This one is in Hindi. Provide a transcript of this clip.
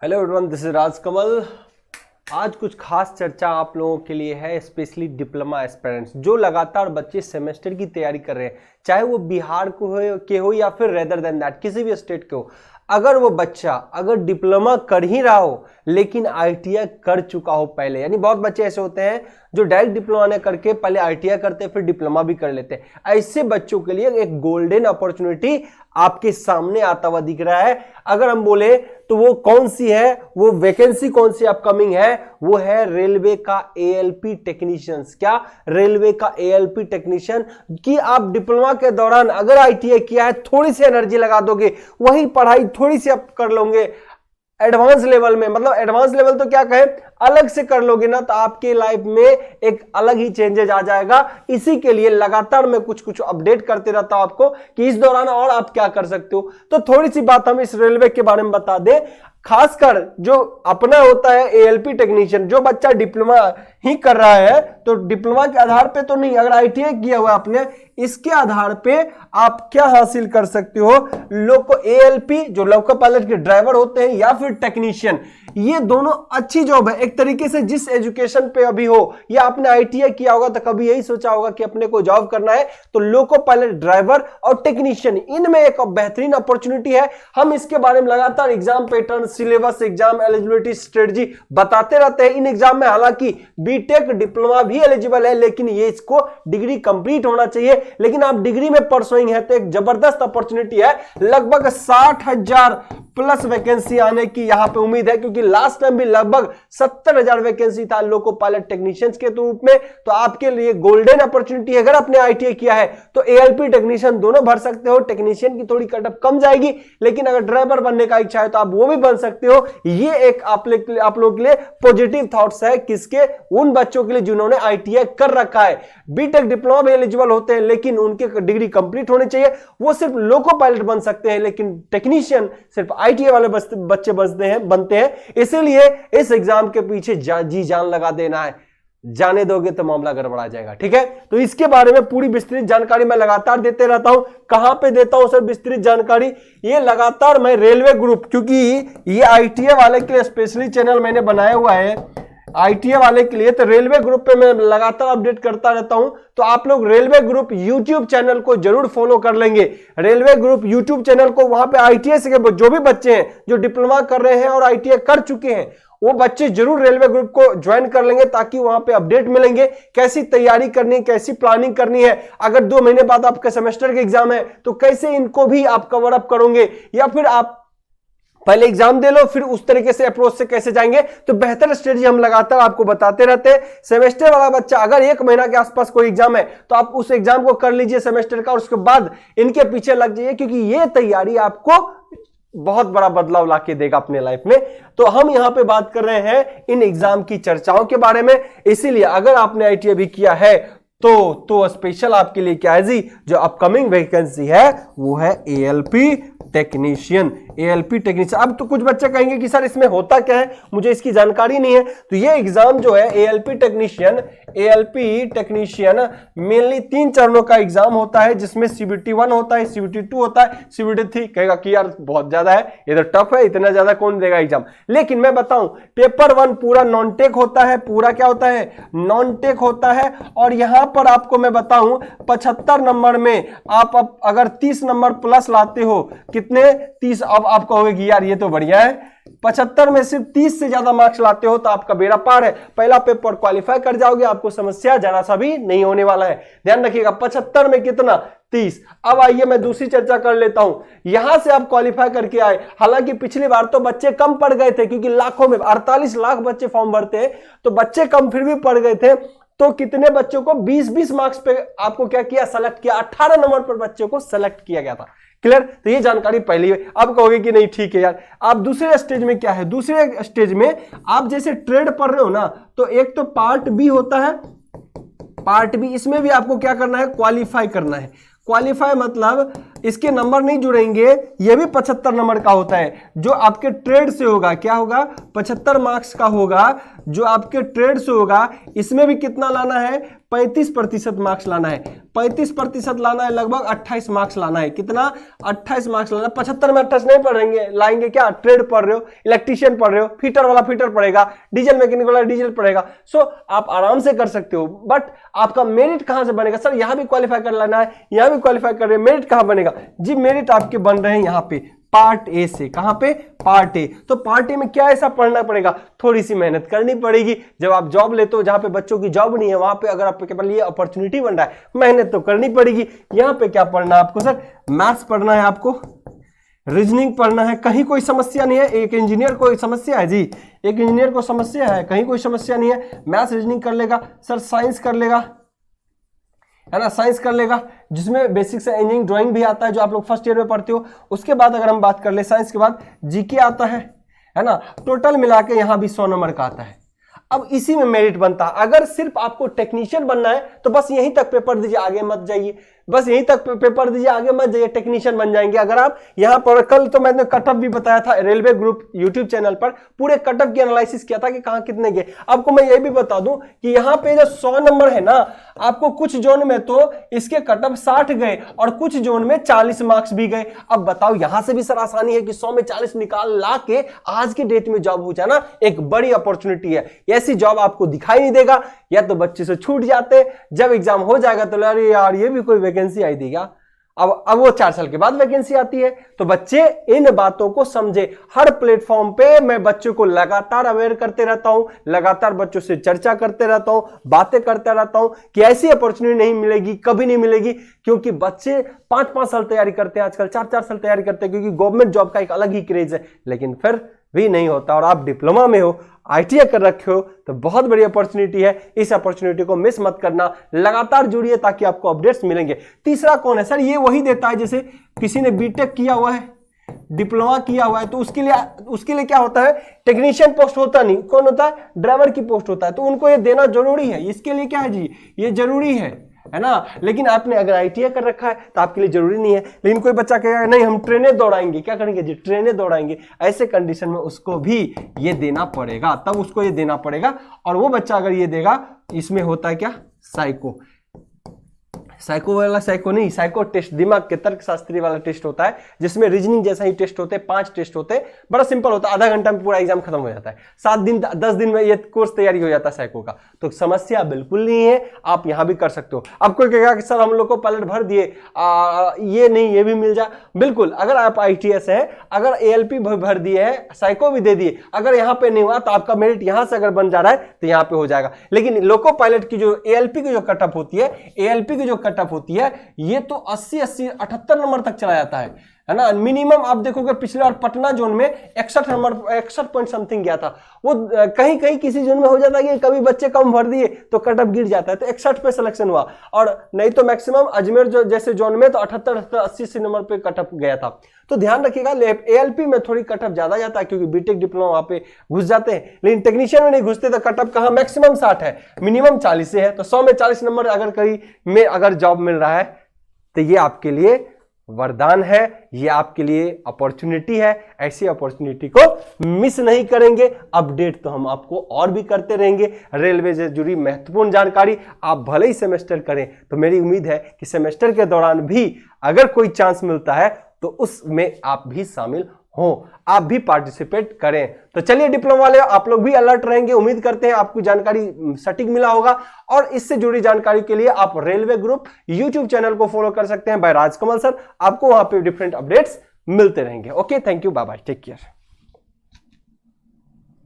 Hello everyone, this is Rajkamal. आज कुछ खास चर्चा आप लोगों के लिए है, स्पेशली डिप्लोमा एस्पिरेंट्स जो लगातार बच्चे सेमेस्टर की तैयारी कर रहे हैं, चाहे वो बिहार के हो या फिर रेदर देन दैट किसी भी स्टेट के हो। अगर वो बच्चा अगर डिप्लोमा कर ही रहा हो लेकिन आईटीआई कर चुका हो पहले, यानी बहुत बच्चे ऐसे होते हैं जो डायरेक्ट डिप्लोमा ने करके पहले आईटीआई करते हैं फिर डिप्लोमा भी कर लेते हैं। ऐसे बच्चों के लिए एक गोल्डन अपॉर्चुनिटी आपके सामने आता हुआ दिख रहा है। अगर हम बोले तो वो कौन सी है, वो वैकेंसी कौन सी अपकमिंग है, वो है रेलवे का एएलपी टेक्नीशियंस। क्या? रेलवे का एएलपी टेक्नीशियन कि आप डिप्लोमा के दौरान अगर आईटीआई किया है, थोड़ी सी एनर्जी लगा दोगे, वही पढ़ाई थोड़ी सी आप कर लोगे एडवांस लेवल में, मतलब एडवांस लेवल तो क्या कहें, अलग से कर लोगे ना, तो आपके लाइफ में एक अलग ही चेंजेस आ जाएगा। इसी के लिए लगातार मैं कुछ अपडेट करते रहता हूं आपको कि इस दौरान और आप क्या कर सकते हो। तो थोड़ी सी बात हम इस रेलवे के बारे में बता दें। खासकर जो अपना होता है एएलपी टेक्नीशियन, जो बच्चा डिप्लोमा ही कर रहा है तो डिप्लोमा के आधार पे तो नहीं, अगर आईटीआई किया हुआ आपने, इसके आधार पे आप क्या हासिल कर सकते हो, लोको एएलपी जो लोको पायलट के ड्राइवर होते हैं या फिर टेक्नीशियन, ये दोनों अच्छी जॉब है। एक तरीके से जिस एजुकेशन पे अभी हो या आपने आईटीआई किया होगा तो कभी यही सोचा होगा कि अपने को जॉब करना है, तो लोको पायलट ड्राइवर और टेक्नीशियन, इनमें एक बेहतरीन अपॉर्चुनिटी है। हम इसके बारे में लगातार exam pattern, syllabus, exam eligibility strategy बताते रहते हैं। इन एग्जाम में हालांकि बीटेक डिप्लोमा भी एलिजिबल है, लेकिन ये इसको डिग्री कंप्लीट होना चाहिए। लेकिन आप डिग्री में परसुइंग है तो एक जबरदस्त अपॉर्चुनिटी है। लगभग 60,000 प्लस वैकेंसी आने की यहां पे उम्मीद है, क्योंकि लास्ट टाइम भी लगभग 70,000 वैकेंसी था लोको पायलट टेक्नीशियंस के रूप में। तो आपके लिए गोल्डन अपॉर्चुनिटी है। अगर आपने आईटीआई किया है तो एएलपी टेक्नीशियन दोनों भर सकते हो। टेक्नीशियन की थोड़ी कटअप कम जाएगी, लेकिन अगर ड्राइवर बनने का इच्छा है तो आप वो भी बन सकते हो। ये एक आप लोगों के लिए पॉजिटिव थॉट्स है, किसके? उन बच्चों के लिए जिन्होंने आईटीआई कर रखा है। बीटेक डिप्लोमा भी एलिजिबल होते हैं, लेकिन उनके डिग्री कंप्लीट होनी चाहिए। वो सिर्फ लोको पायलट बन सकते हैं, लेकिन टेक्नीशियन सिर्फ आईटीआई वाले बच्चे बनते हैं। इसीलिए इस एग्जाम के पीछे जी जान लगा देना है। जाने दोगे तो मामला गड़बड़ा जाएगा। ठीक है, तो इसके बारे में पूरी विस्तृत जानकारी मैं लगातार देते रहता हूं। कहां पे देता हूं सर विस्तृत जानकारी? ये लगातार मैं रेलवे ग्रुप, क्योंकि ये आईटीआई वाले के लिए स्पेशली चैनल मैंने बनाया हुआ है आईटीआई वाले के लिए, तो रेलवे ग्रुप पे मैं लगातार अपडेट करता रहता हूं। तो आप लोग रेलवे ग्रुप यूट्यूब चैनल को जरूर फॉलो कर लेंगे। रेलवे ग्रुप यूट्यूब चैनल को, वहां पे आईटीआई से जो भी बच्चे हैं जो डिप्लोमा कर रहे हैं और आईटीआई कर चुके हैं, वो बच्चे जरूर रेलवे ग्रुप को ज्वाइन कर लेंगे, ताकि वहां पे अपडेट मिलेंगे कैसी तैयारी करनी है, कैसी प्लानिंग करनी है। अगर 2 महीने बाद आपका सेमेस्टर के एग्जाम है तो कैसे इनको भी आप कवर अप करोगे, या फिर आप पहले एग्जाम दे लो फिर उस तरीके से अप्रोच से कैसे जाएंगे। तो बेहतर स्ट्रेटजी हम लगातार आपको बताते रहते हैं। सेमेस्टर वाला बच्चा अगर 1 महीना के आसपास कोई एग्जाम है तो आप उस एग्जाम को कर लीजिए सेमेस्टर का, और उसके बाद इनके पीछे लग जाइए, क्योंकि ये तैयारी आपको बहुत बड़ा बदलाव लाके देगा अपने लाइफ में। तो हम यहां पे बात कर रहे हैं इन एग्जाम की चर्चाओं के बारे में। इसीलिए अगर आपने आईटीआई भी किया है तो स्पेशल आपके लिए क्या है जी, जो अपकमिंग वैकेंसी है वो है एएलपी टेक्नीशियन। एएलपी टेक्नीशियन, अब तो कुछ बच्चे कहेंगे कि सर इसमें होता क्या है, मुझे इसकी जानकारी नहीं है। तो ये एग्जाम जो है एएलपी टेक्नीशियन मेनली 3 चरणों का एग्जाम होता है, जिसमें सीबीटी 1 होता है, सीबीटी 2 होता है, सीबीटी 3 कहेगा कि यार बहुत ज्यादा है, ये तो टफ है, इतना ज्यादा कौन देगा एग्जाम। लेकिन मैं बताऊं, पेपर 1 पूरा नॉन टेक होता है, पूरा क्या होता है, नॉन टेक होता है। और यहां पर आपको मैं बताऊं 75 नंबर में आप अगर 30 नंबर प्लस लाते हो, कितने 30, अब आप कहोगे कि यार ये तो बढ़िया है, 75 में सिर्फ 30 से ज्यादा मार्क्स लाते हो तो आपका बेड़ा पार है, पहला पेपर क्वालिफाई कर जाओगे, आपको समस्या जरा सा भी नहीं होने वाला है। ध्यान रखिएगा 75 में कितना, 30। अब आइए मैं दूसरी चर्चा कर लेता हूं। यहां से आप क्वालिफाई करके आए, हालांकि पिछली बार तो बच्चे कम पड़ गए थे, क्योंकि लाखों में 48 लाख बच्चे फॉर्म भरते हैं, तो बच्चे कम फिर भी पड़ गए थे। तो कितने बच्चों को 20-20 मार्क्स पे आपको क्या किया, सेलेक्ट किया, 18 नंबर पर बच्चों को सेलेक्ट किया गया था। क्लियर? तो ये जानकारी पहली है। अब कहोगे कि नहीं ठीक है यार, आप दूसरे स्टेज में क्या है, दूसरे स्टेज में आप जैसे ट्रेड पढ़ रहे हो ना, तो एक तो पार्ट बी होता है, पार्ट बी, इसमें भी आपको क्या करना है, क्वालिफाई करना है। क्वालिफाई मतलब इसके नंबर नहीं जुड़ेंगे, ये भी 75 नंबर का होता है, जो आपके ट्रेड से होगा। क्या होगा? 75 मार्क्स का होगा, जो आपके ट्रेड से होगा। इसमें भी कितना लाना है, 35% मार्क्स लाना है, 35% लाना है, लगभग 28 मार्क्स लाना है। कितना? 28 मार्क्स लाना है। 75 में 28 नहीं पढ़ेंगे, लाएंगे क्या? ट्रेड पढ़ रहे हो, इलेक्ट्रीशियन पढ़ रहे हो, फिटर वाला फिटर पढ़ेगा, डीजल मैकेनिक वाला डीजल पढ़ेगा। सो आप आराम से कर सकते हो। बट आपका मेरिट कहां से बनेगा? सर यहां भी क्वालिफाई कर लेना है, यहां भी क्वालिफाई कर रहे हैं, मेरिट कहां बनेगा जी? मेरिट आपके बन रहे हैं यहां पे पार्ट ए से। कहां पे? Part A. तो पार्ट ए में क्या ऐसा पढ़ना पड़ेगा? थोड़ी सी मेहनत करनी पड़ेगी। जब आप जॉब लेते हो, जहां पे बच्चों की जॉब नहीं है, वहां पे अगर आपके पास ये अपॉर्चुनिटी बन रहा है, मेहनत तो करनी पड़ेगी। यहां पे क्या पढ़ना है आपको? सर मैथ्स पढ़ना है आपको, रीजनिंग पढ़ना है। कहीं कोई समस्या नहीं है। एक इंजीनियर को समस्या है जी, एक इंजीनियर को समस्या है, कहीं कोई समस्या नहीं है। मैथ्स रीजनिंग कर लेगा। सर साइंस कर लेगा, है ना, साइंस कर लेगा, जिसमें बेसिक से इंजीनियरिंग ड्राइंग भी आता है, जो आप लोग फर्स्ट ईयर में पढ़ते हो। उसके बाद अगर हम बात कर ले, साइंस के बाद जीके आता है ना। टोटल मिला के यहां भी 100 नंबर का आता है। अब इसी में मेरिट बनता है। अगर सिर्फ आपको टेक्नीशियन बनना है तो बस यहीं तक पेपर दीजिए, आगे मत जाइए। बस यहीं तक पेपर दीजिए, आगे मत जाइए, टेक्नीशियन बन जाएंगे अगर आप यहां पर। कल तो मैंने कटअप भी बताया था रेलवे ग्रुप यूट्यूब चैनल पर, पूरे कटअप की एनालिसिस किया था कि कहां कितने गए। आपको मैं ये भी बता दूं कि यहां पे जो 100 नंबर है ना, आपको कुछ जोन में तो इसके कटअप 60 गए और कुछ जोन में 40 मार्क्स भी गए। अब बताओ, यहां से भी सर आसानी है कि 100 में 40 निकाल ला के आज की डेट में जॉब हो जाए ना, एक बड़ी अपॉर्चुनिटी है। ऐसी जॉब आपको दिखाई नहीं देगा, या तो बच्चे से छूट जाते, जब एग्जाम हो जाएगा तो अरे यार ये भी कोई वैकेंसी आई देगा। अब वो 4 साल के बाद वैकेंसी आती है। तो बच्चे इन बातों को समझे। हर प्लेटफॉर्म पे मैं बच्चों को लगातार अवेयर करते रहता हूं, लगातार बच्चों से चर्चा करते रहता हूं, बातें करते रहता हूं कि ऐसी अपॉर्चुनिटी नहीं मिलेगी, कभी नहीं मिलेगी। क्योंकि बच्चे 5-5 साल तैयारी करते हैं आजकल, 4-4 साल तैयारी करते हैं, क्योंकि गवर्नमेंट जॉब का एक अलग ही क्रेज है। लेकिन फिर भी नहीं होता। और आप डिप्लोमा में हो, आईटीआई कर रखे हो, तो बहुत बड़ी अपॉर्चुनिटी है। इस अपॉर्चुनिटी को मिस मत करना, लगातार जुड़िए ताकि आपको अपडेट्स मिलेंगे। तीसरा कौन है? सर ये वही देता है जैसे किसी ने बीटेक किया हुआ है, डिप्लोमा किया हुआ है, तो उसके लिए क्या होता है? टेक्नीशियन पोस्ट होता नहीं, कौन होता है? ड्राइवर की पोस्ट होता है। तो उनको ये देना जरूरी है। इसके लिए क्या है जी? ये जरूरी है ना। लेकिन आपने अगर आईटीआई कर रखा है तो आपके लिए जरूरी नहीं है। लेकिन कोई बच्चा कहेगा नहीं हम ट्रेनें दौड़ाएंगे, क्या करेंगे जी? ट्रेनें दौड़ाएंगे। ऐसे कंडीशन में उसको भी ये देना पड़ेगा, तब उसको ये देना पड़ेगा। और वो बच्चा अगर ये देगा, इसमें होता है क्या? साइको वाला, साइको नहीं, साइको टेस्ट, दिमाग के तर्क शास्त्री वाला टेस्ट होता है, जिसमें रीजनिंग जैसा ही टेस्ट होते हैं। 5 टेस्ट होते हैं, बड़ा सिंपल होता है, आधा घंटा में पूरा एग्जाम खत्म हो जाता है। 7 दिन 10 दिन में ये कोर्स तैयारी हो जाता है साइको का। तो समस्या बिल्कुल नहीं है, आप यहां भी कर सकते हो। अब कोई कहेगा कि सर हम लोग को पायलट भर दिए, ये नहीं ये भी मिल जाए। बिल्कुल, अगर आप आईटीएस है, अगर एएलपी भर दिए है, साइको भी दे दिए, अगर यहां पे नहीं हुआ तो आपका मेरिट यहां से अगर बन जा रहा है तो यहां पे हो जाएगा। लेकिन लोको पायलट की जो एएलपी की जो कटअप होती है, एएलपी की जो कटअप होती है, ये तो 80 78 नंबर तक चला जाता है ना। मिनिमम आप देखोगे पिछले बार पटना जोन में 61 नंबर, 61 पॉइंट समथिंग गया था। वो कहीं कहीं किसी जोन में हो जाता है कि कभी बच्चे कम भर दिए तो कटअप गिर जाता है, तो 61 पे सिलेक्शन हुआ। और नहीं तो मैक्सिमम अजमेर जो जैसे जोन में तो 78 80 नंबर पे कटअप गया था। तो ध्यान रखिएगा, एएलपी में थोड़ी कटअप ज्यादा जाता है क्योंकि बीटेक डिप्लोमा वहां पे घुस जाते हैं। लेकिन टेक्नीशियन में नहीं घुसते, तो कटअप कहां? मैक्सिमम 60 है, मिनिमम 40 से है। तो 100 में 40 नंबर अगर कहीं में अगर जॉब मिल रहा है तो ये आपके लिए वरदान है, ये आपके लिए अपॉर्चुनिटी है। ऐसी अपॉर्चुनिटी को मिस नहीं करेंगे। अपडेट तो हम आपको और भी करते रहेंगे। रेलवे से जुड़ी महत्वपूर्ण जानकारी आप भले ही सेमेस्टर करें, तो मेरी उम्मीद है कि सेमेस्टर के दौरान भी अगर कोई चांस मिलता है तो उसमें आप भी शामिल हो, आप भी पार्टिसिपेट करें। तो चलिए डिप्लोमा वाले, आप लोग भी अलर्ट रहेंगे। उम्मीद करते हैं आपको जानकारी सटीक मिला होगा। और इससे जुड़ी जानकारी के लिए आप रेलवे ग्रुप यूट्यूब चैनल को फॉलो कर सकते हैं बाय राजकमल सर। आपको वहां पे डिफरेंट अपडेट्स मिलते रहेंगे। Okay, thank you, bye bye, take care.